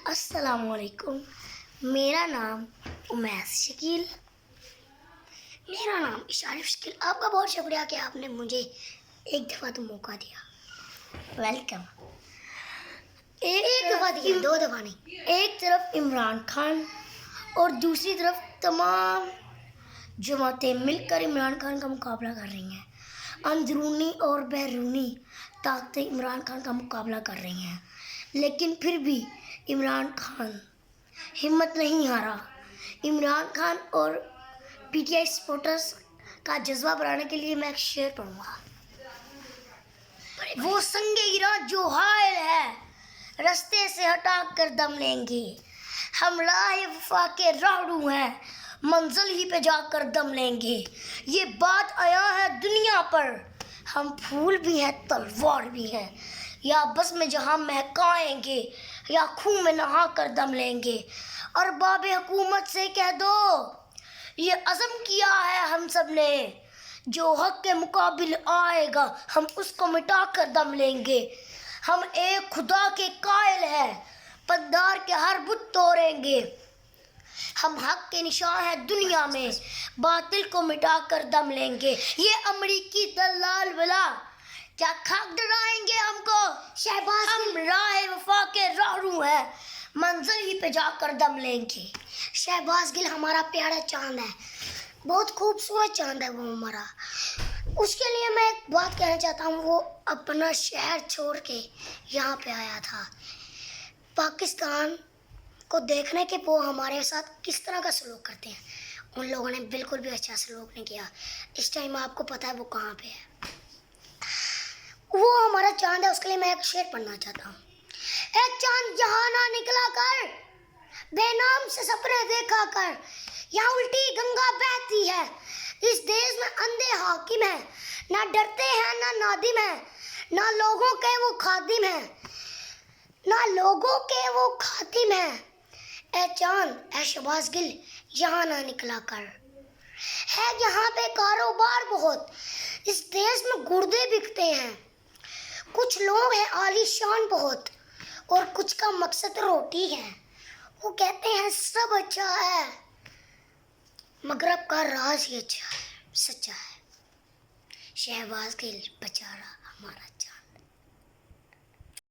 السلام علیکم. میرا نام امیس شکیل. میرا نام اشارف شکیل. آپ کا بہت شکریہ کہ آپ نے مجھے ایک دفعہ تو موقع دیا. ویلکم. ایک دفعہ دیا، دو دفعہ نہیں. ایک طرف عمران خان اور دوسری طرف تمام جماعتیں مل کر عمران خان کا مقابلہ کر رہی ہیں. اندرونی اور بیرونی طاقتیں عمران خان کا مقابلہ کر رہی ہیں، لیکن پھر بھی عمران خان ہمت نہیں ہارا. عمران خان اور پی ٹی آئی سپورٹرز کا جذبہ بڑھانے کے لیے میں ایک شعر پڑھوں گا. وہ سنگ ایراں جو حائل ہے رستے سے ہٹا کر دم لیں گے. ہم راہ وفا کے راہرو ہیں منزل ہی پہ جا کر دم لیں گے. یہ بات آیا ہے دنیا پر، ہم پھول بھی ہیں تلوار بھی ہیں. یا بس میں جہاں مہکائیں گے یا خون میں نہا کر دم لیں گے. ارباب حکومت سے کہہ دو یہ عزم کیا ہے ہم سب نے، جو حق کے مقابل آئے گا ہم اس کو مٹا کر دم لیں گے. ہم ایک خدا کے قائل ہیں پندار کے ہر بت توڑیں گے. ہم حق کے نشاں ہیں دنیا میں باطل کو مٹا کر دم لیں گے. یہ امریکی دلال بلا کیا خاک ڈرائیں گے ہم کو. شہباز ہم راہ وفا کے راہرو ہیں منزل ہی پہ جا کر دم لیں گے. شہباز گل ہمارا پیارا چاند ہے، بہت خوبصورت چاند ہے وہ ہمارا. اس کے لیے میں ایک بات کہنا چاہتا ہوں. وہ اپنا شہر چھوڑ کے یہاں پہ آیا تھا پاکستان کو دیکھنے کے. وہ ہمارے ساتھ کس طرح کا سلوک کرتے ہیں. ان لوگوں نے بالکل بھی اچھا سلوک نہیں کیا. اس ٹائم آپ کو پتہ ہے وہ کہاں پہ ہے. وہ ہمارا چاند ہے. اس کے لیے میں ایک شعر پڑھنا چاہتا ہوں. اے چاند جہاں نہ نکلا کر بے نام سے سپنے دیکھا کر. یہاں الٹی گنگا بہتی ہے، اس دیش میں اندھے حاکم ہیں. نہ ڈرتے ہیں نہ نادم ہیں، نہ لوگوں کے وہ خادم ہیں، نہ لوگوں کے وہ خاتم ہیں. اے چاند اے شہباز گل یہاں نہ نکلا کر. ہے یہاں پہ کاروبار بہت، اس دیش میں گردے بکتے ہیں. کچھ لوگ ہیں عالی شان بہت اور کچھ کا مقصد روٹی ہے. وہ کہتے ہیں سب اچھا ہے مغرب کا راز یہ اچھا ہے، سچا ہے. شہباز گل بیچارہ ہمارا